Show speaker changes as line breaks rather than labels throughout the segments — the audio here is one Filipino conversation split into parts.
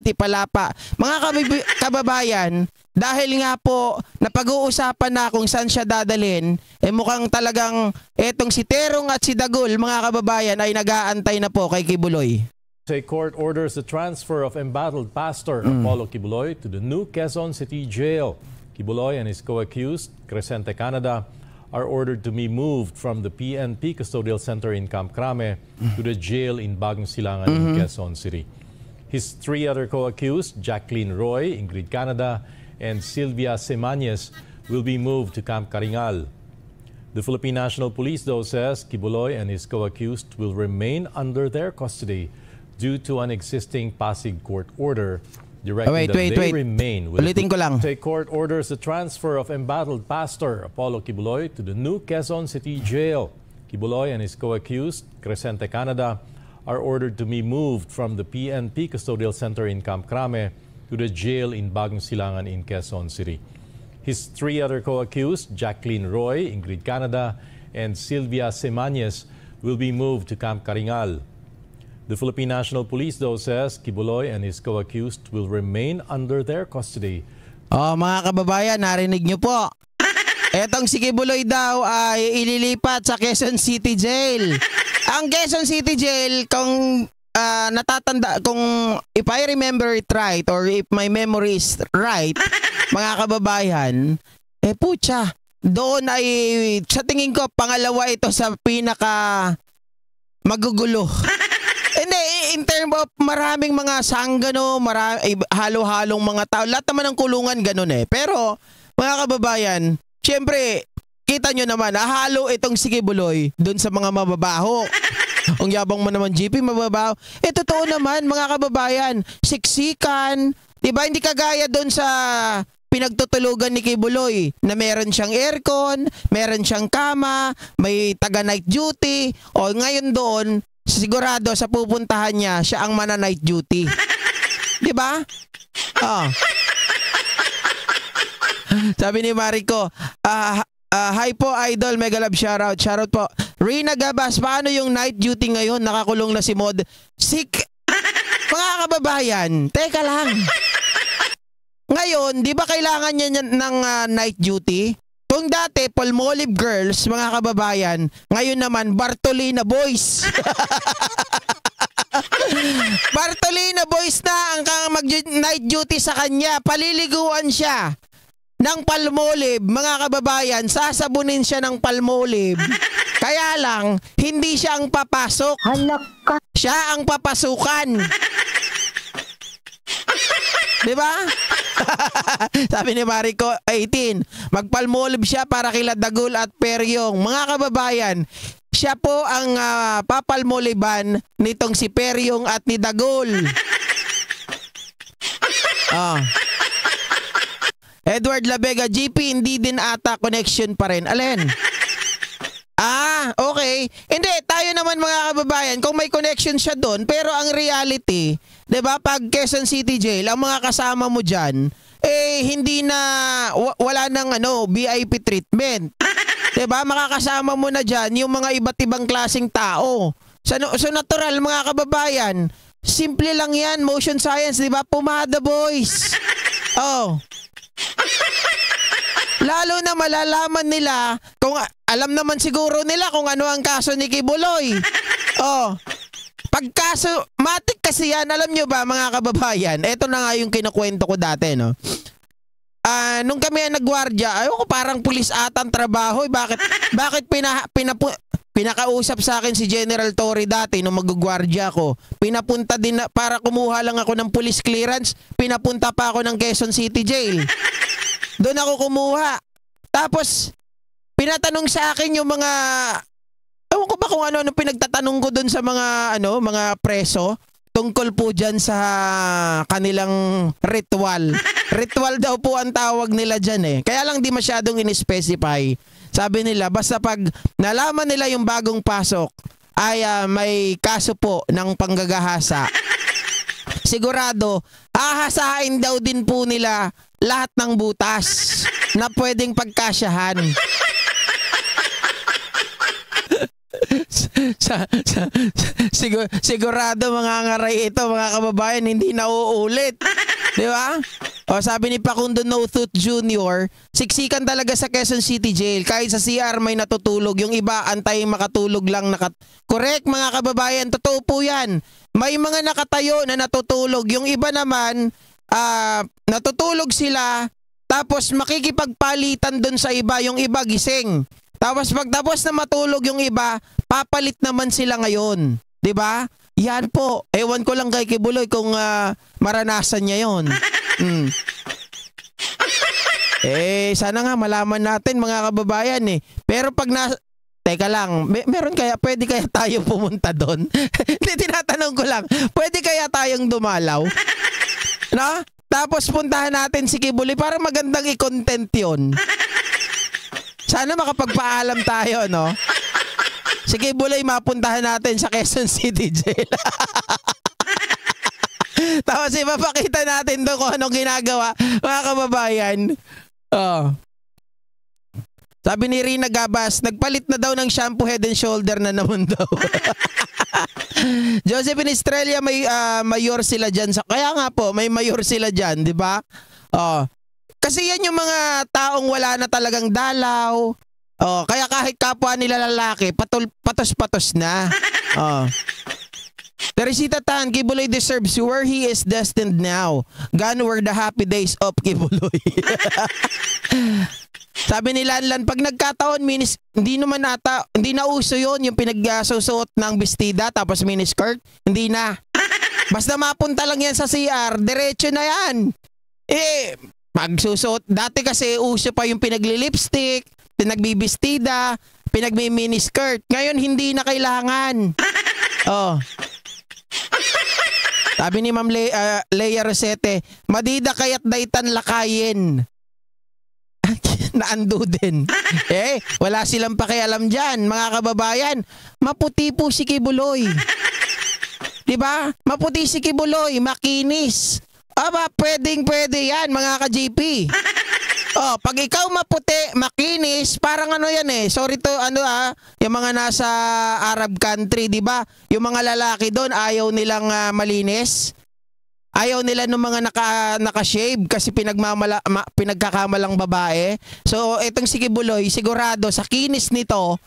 City, Palapa. Mga kababayan, dahil nga po napag-uusapan na kung saan siya dadalhin, mukhang talagang etong si Terong at si Dagul, mga kababayan, ay nag-aantay na po kay Kibuloy.
A court orders the transfer of embattled pastor Apollo Kibuloy to the new Quezon City Jail. Kibuloy and his co-accused, Crescente Canada, are ordered to be moved from the PNP Custodial Center in Camp Crame to the jail in Bagong Silangan in Quezon City. His three other co-accused, Jacqueline Roy, Ingrid Canada, and Sylvia Semañez, will be moved to Camp Karingal. The Philippine National Police, though, says Kibuloy and his co-accused will remain under their custody due to an existing Pasig court order directing they remain with the court orders the transfer of embattled pastor Apollo Kibuloy to the new Quezon City Jail. Kibuloy and his co-accused, Crescente Canada, are ordered to be moved from the PNP Custodial Center in Camp Crame to the jail in Bagong Silangan in Quezon City. His three other co-accused, Jacqueline Roy, Ingrid Canada, and Sylvia Semañez, will be moved to Camp Karingal. The Philippine National Police, though, says Kibuloy and his co-accused will remain under their custody.
Mga kababayan, narinig nyo po. Etong si Kibuloy daw ay ililipat sa Quezon City Jail. Ang Quezon City Jail, kung natatanda, kung if I remember it right or if my memory is right, mga kababayan, putya, doon ay sa tingin ko pangalawa ito sa pinaka magugulo. Hindi, in terms of maraming mga sanggano, halo-halong mga tao, lahat naman ng kulungan ganun Pero mga kababayan, syempre kita nyo naman, halo itong si Kibuloy doon sa mga mababaho. Ang yabang mo naman, GP, mababaw. Totoo naman, mga kababayan, siksikan. Diba, hindi kagaya doon sa pinagtutulugan ni Kibuloy na meron siyang aircon, meron siyang kama, may taga-night duty. O ngayon doon, sigurado sa pupuntahan niya, siya ang mana-night duty. Diba? Sabi ni Mariko, hi po, Idol, mega love shoutout. Shoutout po. Rina Gabas, paano yung night duty ngayon? Nakakulong na si Mod. Sick. Mga kababayan, teka lang. Ngayon, di ba kailangan niya ng night duty? Kung dati, Palmolive Girls, mga kababayan, ngayon naman, Bartolina Boys. Bartolina Boys na ang mag-night duty sa kanya. Paliliguan siya ng Palmolive, mga kababayan, sasabunin siya ng Palmolive. Kaya lang, hindi siya ang papasok. Siya ang papasukan. Diba? Sabi ni Mariko, 18, magpalmolive siya para kila Dagul at Peryong. Mga kababayan, siya po ang papalmoliban nitong si Peryong at ni Dagul. Edward Labega, GP, hindi din ata connection pa rin. Alin? Okay. Hindi, tayo naman mga kababayan, kung may connection siya doon, pero ang reality, 'di ba, pag Quezon City Jail, ang mga kasama mo diyan, hindi na wala nang VIP treatment. 'Di ba? Makakasama mo na diyan yung mga iba't ibang klaseng tao. So natural, mga kababayan, simple lang 'yan, motion science, 'di ba? Pumada boys. Lalo na malalaman nila kung alam naman siguro nila kung ano ang kaso ni Kibuloy. Pagkaso, matik kasi yan, alam nyo ba mga kababayan, ito na nga yung kinukwento ko dati, no? Nung kami nagwardya, ayoko, parang pulis atang trabaho. Bakit pinakausap sa akin si General Torre dati nung magugwardya ko? Pinapunta din para kumuha lang ako ng police clearance, pinapunta pa ako ng Quezon City Jail. Doon ako kumuha. Tapos, pinatanong sa akin yung mga, ewan ko ba kung ano pinagtatanong ko doon sa mga preso tungkol po dyan sa kanilang ritual. Ritual daw po ang tawag nila dyan Kaya lang di masyadong in-specify. Sabi nila, basta pag nalaman nila yung bagong pasok, ay may kaso po ng panggagahasa. Sigurado, hahasain daw din po nila lahat ng butas na pwedeng pagkasyahan. Sigurado mga ngaray ito, mga kababayan, hindi na uulit. Di ba? O sabi ni Facundo Nothoot Jr., siksikan talaga sa Quezon City Jail. Kahit sa CR may natutulog, yung iba antay makatulog lang. Correct mga kababayan, totoo po yan. May mga nakatayo na natutulog. Yung iba naman, natutulog sila, tapos makikipagpalitan dun sa iba. Yung iba gising. Tapos pagtapos na matulog yung iba, papalit naman sila ngayon. 'Di ba? Yan po. Ewan ko lang kay Kibuloy kung maranasan niya 'yon. Sana nga malaman natin mga kababayan eh. Pero pag teka lang, meron kaya, pwede kaya tayo pumunta doon? Hindi, tinatanong ko lang, pwede kaya tayong dumalaw? No? Tapos puntahan natin si Kibuloy para magandang i-content 'yon. Sana makapagpaalam tayo, no? Sige, Bulay, mapuntahan natin sa Quezon City Jail. Tapos ipapakita natin doon kung anong ginagawa, mga kababayan. Sabi ni Rina Gabas, nagpalit na daw ng shampoo Head and Shoulder na naman daw. Josephine Estrella, may mayor sila dyan. Kaya nga po, may mayor sila dyan, di ba? Kasi yan yung mga taong wala na talagang dalaw. Kaya kahit kapwa nila lalaki, patos-patos na. Teresita Tan, Kibuloy deserves where he is destined now. Gone were the happy days of Kibuloy. Sabi ni Lanlan, pag nagkataon, hindi na uso yun, yung pinagsusuot ng bestida tapos miniskirt. Hindi na. Basta mapunta lang yan sa CR, diretso na yan. Magsusuot. Dati kasi uso pa yung pinaglilipstick, pinagbibistida, pinagmi-miniskirt. Ngayon hindi na kailangan. Sabi ni Ma'am Leia Rosete, madida kaya't daytan lakayin. Naando din. Wala silang pakialam dyan, mga kababayan. Maputi po si Kibuloy. Diba? Maputi si Kibuloy, makinis. Pwede yan, mga ka-JP. Pag ikaw maputi, makinis, parang ano yan eh. Sorry to, yung mga nasa Arab country, di ba? Yung mga lalaki doon, ayaw nilang malinis. Ayaw nila ng mga naka-shave kasi pinagkakamalang babae. So, itong si Kibuloy, sigurado sa kinis nito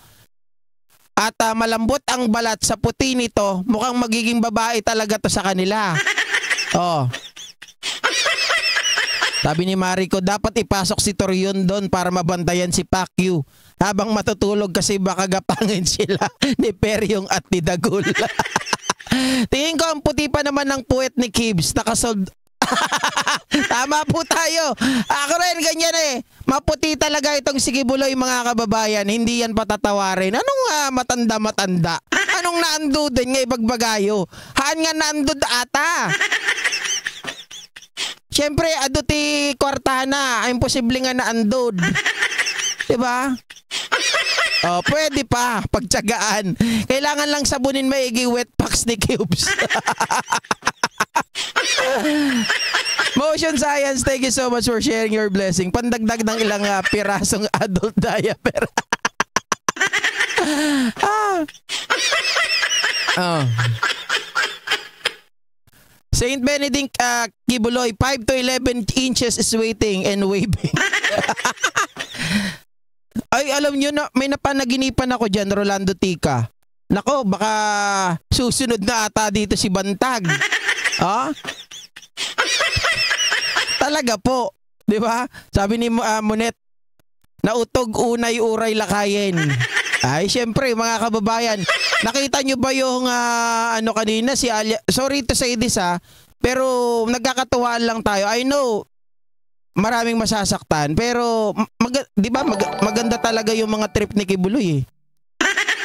at malambot ang balat sa puti nito, mukhang magiging babae talaga to sa kanila. Sabi ni Mariko, dapat ipasok si Torion doon para mabantayan si Pacquiao habang matutulog kasi baka gapangin sila ni Peryong at ni Dagul. Tingin ko ang puti pa naman ng puwet ni Kibs. Nakasold. Tama po tayo. Ako rin ganyan eh. Maputi talaga itong si Kibuloy, mga kababayan. Hindi yan patatawarin. Anong matanda-matanda? Anong naando din nga ibagbagayo? Haan nga naando ata. Siyempre, aduti kwartana, imposible nga naandod. Diba? Pwede pa, pagtsagaan. Kailangan lang sabunin maigi wet packs ni Cubes. Motion Science, thank you so much for sharing your blessing. Pandagdag ng ilang pirasong adult diaper. Saint Benedict Kibuloy, 5 to 11 inches is waiting and waving. Ay, alam nyo na, may napanaginipan ako dyan, Rolando Tika. Nako, baka susunod na ata dito si Bantag. Talaga po, di ba? Sabi ni Monet, nautog unay uray lakayin. Ay, syempre mga kababayan, nakita nyo ba yung kanina si Alia? Sorry to say this pero nagkakatuwaan lang tayo. I know maraming masasaktan, pero di ba maganda talaga yung mga trip ni Kibuloy eh.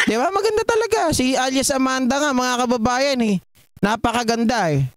Di ba maganda talaga si alias Amanda nga, mga kababayan eh. Napakaganda eh.